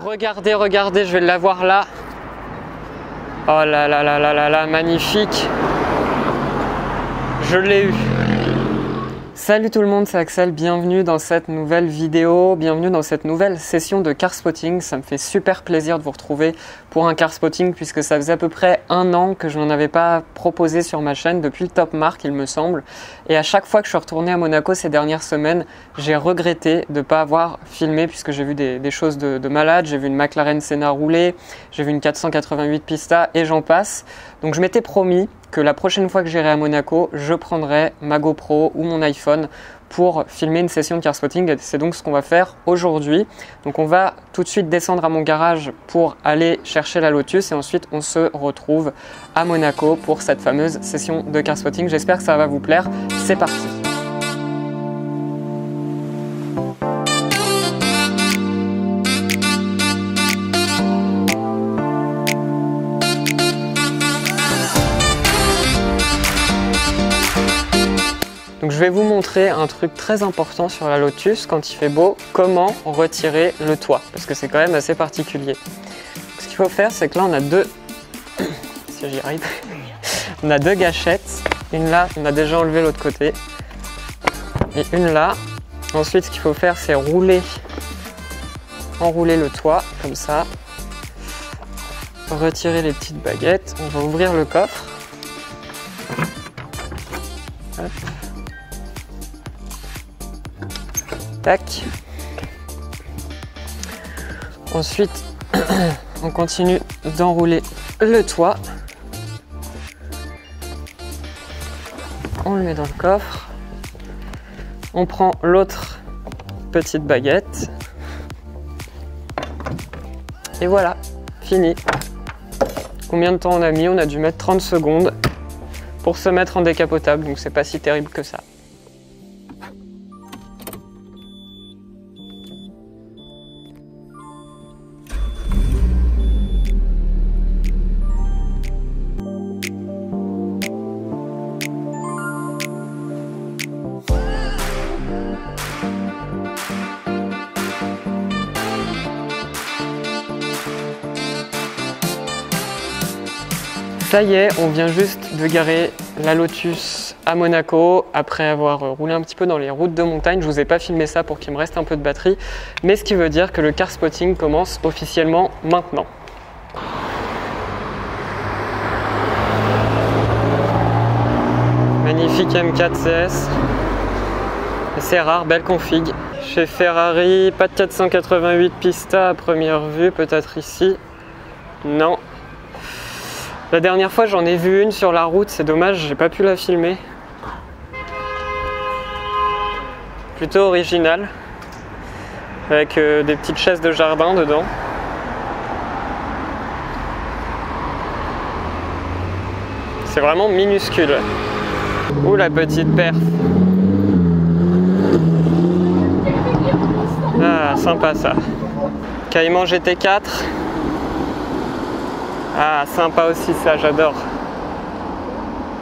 Regardez, regardez, je vais l'avoir là. Oh là là là là là là, magnifique. Je l'ai eu. Salut tout le monde, c'est Axel, bienvenue dans cette nouvelle vidéo, bienvenue dans cette nouvelle session de car spotting. Ça me fait super plaisir de vous retrouver pour un car spotting puisque ça faisait à peu près 1 an que je n'en avais pas proposé sur ma chaîne, depuis le Top Mark il me semble. Et à chaque fois que je suis retourné à Monaco ces dernières semaines, j'ai regretté de ne pas avoir filmé puisque j'ai vu des choses de malade. J'ai vu une McLaren Senna rouler, j'ai vu une 488 Pista et j'en passe. Donc je m'étais promis que la prochaine fois que j'irai à Monaco, je prendrai ma GoPro ou mon iPhone pour filmer une session de car spotting. C'est donc ce qu'on va faire aujourd'hui. Donc on va tout de suite descendre à mon garage pour aller chercher la Lotus et ensuite on se retrouve à Monaco pour cette fameuse session de car spotting. J'espère que ça va vous plaire. C'est parti! Donc je vais vous montrer un truc très important sur la Lotus quand il fait beau, comment retirer le toit, parce que c'est quand même assez particulier. Donc, ce qu'il faut faire, c'est que là on a deux, si j'y arrive, on a deux gâchettes, une là, on a déjà enlevé l'autre côté, et une là. Ensuite ce qu'il faut faire, c'est enrouler le toit, comme ça, retirer les petites baguettes, on va ouvrir le coffre. Hop. Tac. Ensuite, on continue d'enrouler le toit. On le met dans le coffre. On prend l'autre petite baguette. Et voilà, fini. Combien de temps on a mis? On a dû mettre 30 secondes pour se mettre en décapotable, donc c'est pas si terrible que ça. Ça y est, on vient juste de garer la Lotus à Monaco après avoir roulé un petit peu dans les routes de montagne. Je vous ai pas filmé ça pour qu'il me reste un peu de batterie, mais ce qui veut dire que le car spotting commence officiellement maintenant. Magnifique M4 CS. C'est rare, belle config. Chez Ferrari, pas de 488 Pista à première vue, peut-être ici. Non. La dernière fois j'en ai vu une sur la route, c'est dommage, j'ai pas pu la filmer. Plutôt original, avec des petites chaises de jardin dedans. C'est vraiment minuscule. Ouh la petite perf. Ah sympa ça. Cayman GT4. Ah, sympa aussi ça, j'adore.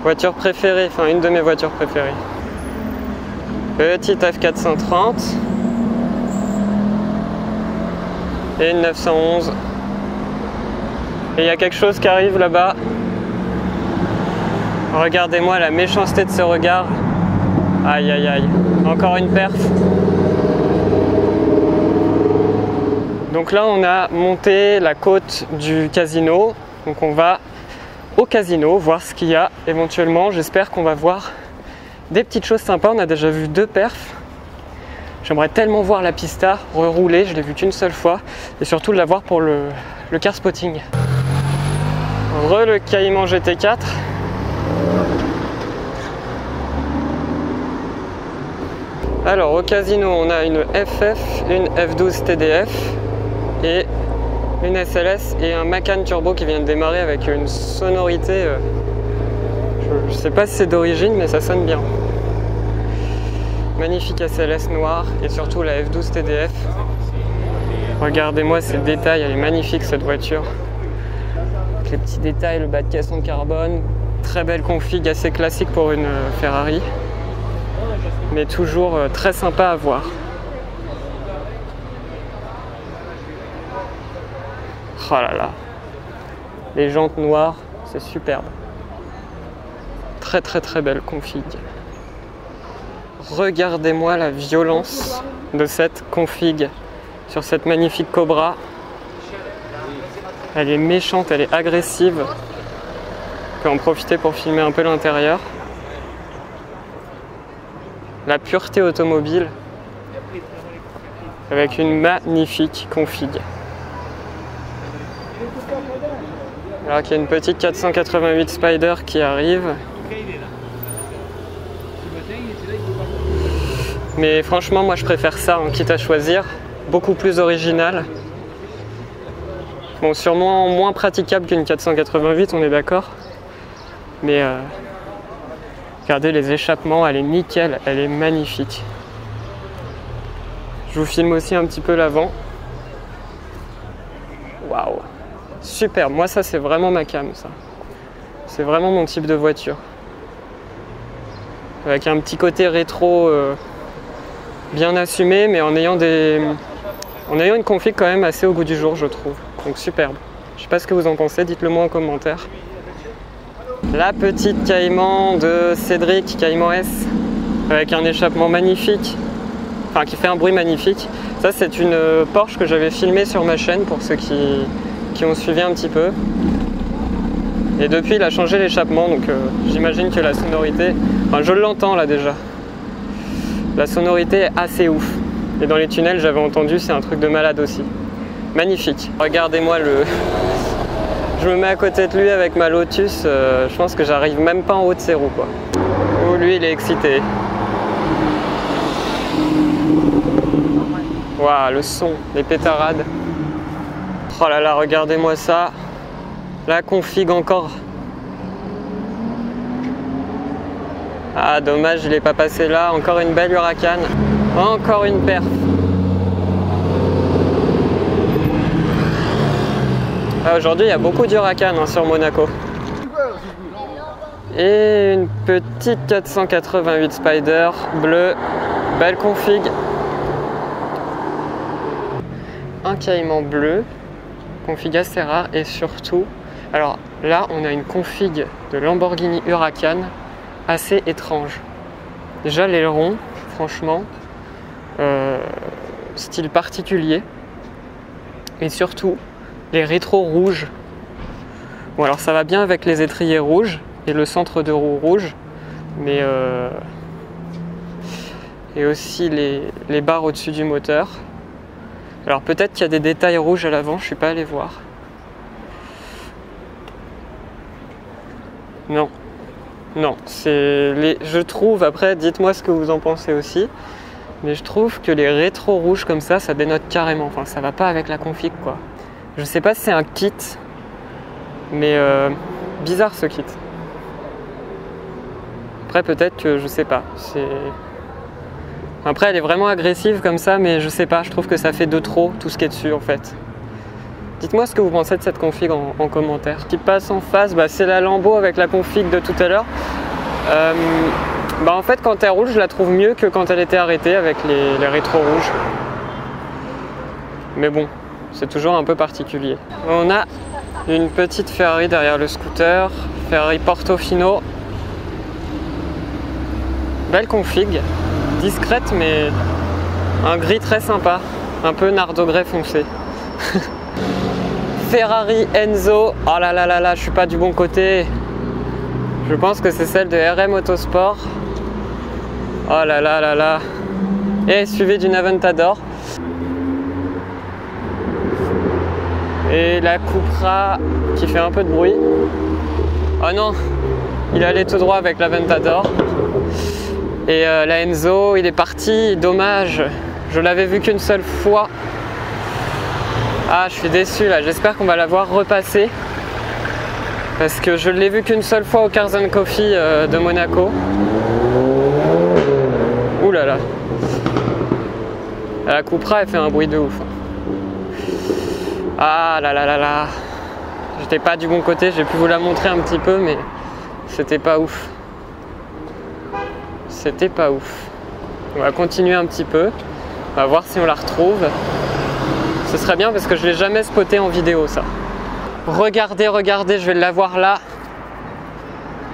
Voiture préférée, enfin une de mes voitures préférées. Petite F430. Et une 911. Et il y a quelque chose qui arrive là-bas. Regardez-moi la méchanceté de ce regard. Aïe aïe aïe. Encore une perf. Donc là on a monté la côte du casino, donc on va au casino voir ce qu'il y a éventuellement. J'espère qu'on va voir des petites choses sympas. On a déjà vu 2 perfs. J'aimerais tellement voir la Pista rerouler, je l'ai vue qu'une seule fois, et surtout de la voir pour le car spotting. Le Cayman GT4. Alors au casino on a une FF, une F12 TDF et une SLS et un Macan Turbo qui vient de démarrer avec une sonorité, je sais pas si c'est d'origine mais ça sonne bien. Magnifique SLS noire et surtout la F12 TDF. Regardez-moi ces détails, elle est magnifique cette voiture. Avec les petits détails, le bas de caisson de carbone, très belle config, assez classique pour une Ferrari. Mais toujours très sympa à voir. Oh là là. Les jantes noires, c'est superbe. Très très très belle config. Regardez-moi la violence de cette config sur cette magnifique Cobra. Elle est méchante, elle est agressive. On peut en profiter pour filmer un peu l'intérieur. La pureté automobile avec une magnifique config. Alors qu'il y a une petite 488 Spider qui arrive. Mais franchement, moi je préfère ça, hein, quitte à choisir. Beaucoup plus original. Bon, sûrement moins praticable qu'une 488, on est d'accord. Mais regardez les échappements, elle est nickel, elle est magnifique. Je vous filme aussi un petit peu l'avant. Waouh! Super, moi ça c'est vraiment ma cam, ça. C'est vraiment mon type de voiture. Avec un petit côté rétro bien assumé, mais en ayant une config quand même assez au goût du jour, je trouve. Donc superbe. Je sais pas ce que vous en pensez, dites-le moi en commentaire. La petite Cayman de Cédric, Cayman S, avec un échappement magnifique, enfin qui fait un bruit magnifique. Ça c'est une Porsche que j'avais filmée sur ma chaîne pour ceux qui ont suivi un petit peu. Et depuis il a changé l'échappement, donc j'imagine que la sonorité, enfin je l'entends là déjà. La sonorité est assez ouf. Et dans les tunnels j'avais entendu, c'est un truc de malade aussi. Magnifique. Regardez-moi le... Je me mets à côté de lui avec ma Lotus, je pense que j'arrive même pas en haut de ses roues quoi. Oh lui il est excité. Waouh, le son, les pétarades. Oh là là, regardez-moi ça. La config encore. Ah dommage, il n'est pas passé là. Encore une belle Huracan. Encore une perf. Ah, aujourd'hui, il y a beaucoup d'Huracan hein, sur Monaco. Et une petite 488 Spider bleue. Belle config. Un Cayman bleu. Config assez rare et surtout, alors là on a une config de Lamborghini Huracan assez étrange. Déjà l'aileron, franchement, style particulier, et surtout les rétros rouges. Bon alors ça va bien avec les étriers rouges et le centre de roue rouge, mais et aussi les barres au-dessus du moteur. Alors peut-être qu'il y a des détails rouges à l'avant, je suis pas allé voir. Non, non, je trouve, après dites-moi ce que vous en pensez aussi, mais je trouve que les rétros rouges comme ça dénote carrément, enfin ça va pas avec la config quoi. Je sais pas si c'est un kit, mais bizarre ce kit. Après peut-être que je sais pas, Après elle est vraiment agressive comme ça, mais je sais pas, je trouve que ça fait de trop tout ce qui est dessus en fait. Dites-moi ce que vous pensez de cette config en commentaire. Ce qui passe en face, c'est la Lambo avec la config de tout à l'heure. En fait quand elle roule je la trouve mieux que quand elle était arrêtée avec les rétros rouges. Mais bon, c'est toujours un peu particulier. On a une petite Ferrari derrière le scooter, Ferrari Portofino. Belle config. Discrète mais un gris très sympa, un peu Nardo Grey foncé. Ferrari Enzo, oh là là là là, je suis pas du bon côté. Je pense que c'est celle de RM Autosport. Oh là là là là. Et suivi d'une Aventador. Et la Cupra qui fait un peu de bruit. Oh non, il allait tout droit avec l'Aventador. Et la Enzo, il est parti, dommage, je l'avais vu qu'une seule fois. Ah, je suis déçu là, j'espère qu'on va la voir repasser. Parce que je l'ai vu qu'une seule fois au Cars & Coffee de Monaco. Ouh là là. La Cupra, elle fait un bruit de ouf. Ah là là là là. J'étais pas du bon côté, j'ai pu vous la montrer un petit peu, mais c'était pas ouf. C'était pas ouf. On va continuer un petit peu. On va voir si on la retrouve. Ce serait bien parce que je l'ai jamais spoté en vidéo ça. Regardez, regardez, je vais l'avoir là.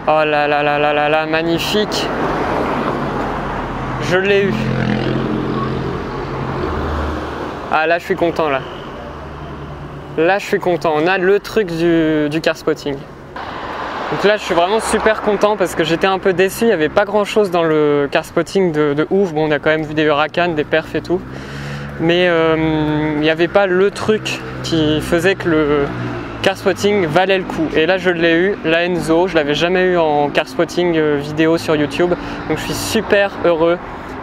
Oh là là là là là là, magnifique. Je l'ai eu. Ah là je suis content là. Là je suis content, on a le truc du car spotting. Donc là je suis vraiment super content parce que j'étais un peu déçu, il n'y avait pas grand chose dans le car spotting de ouf. Bon, on a quand même vu des huracans, des perfs et tout. Mais il n'y avait pas le truc qui faisait que le car spotting valait le coup. Et là je l'ai eu, la Enzo, je l'avais jamais eu en car spotting vidéo sur YouTube. Donc je suis super heureux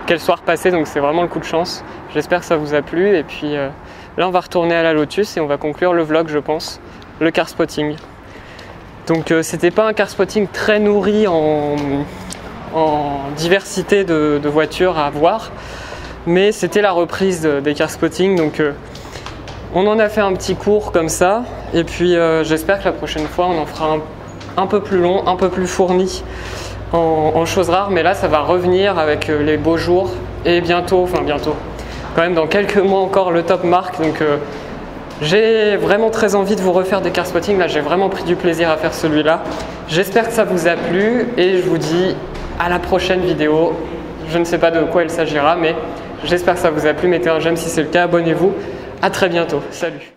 qu'elle soit repassée, donc c'est vraiment le coup de chance. J'espère que ça vous a plu et puis là on va retourner à la Lotus et on va conclure le vlog, je pense, le car spotting. Donc c'était pas un car spotting très nourri en diversité de voitures à voir, mais c'était la reprise des car spotting, donc on en a fait un petit cours comme ça et puis j'espère que la prochaine fois on en fera un peu plus long, un peu plus fourni en choses rares, mais là ça va revenir avec les beaux jours et bientôt, quand même dans quelques mois encore le top marque, donc j'ai vraiment très envie de vous refaire des car spotting. Là j'ai vraiment pris du plaisir à faire celui-là. J'espère que ça vous a plu et je vous dis à la prochaine vidéo. Je ne sais pas de quoi il s'agira, mais j'espère que ça vous a plu. Mettez un j'aime si c'est le cas, abonnez-vous. À très bientôt, salut.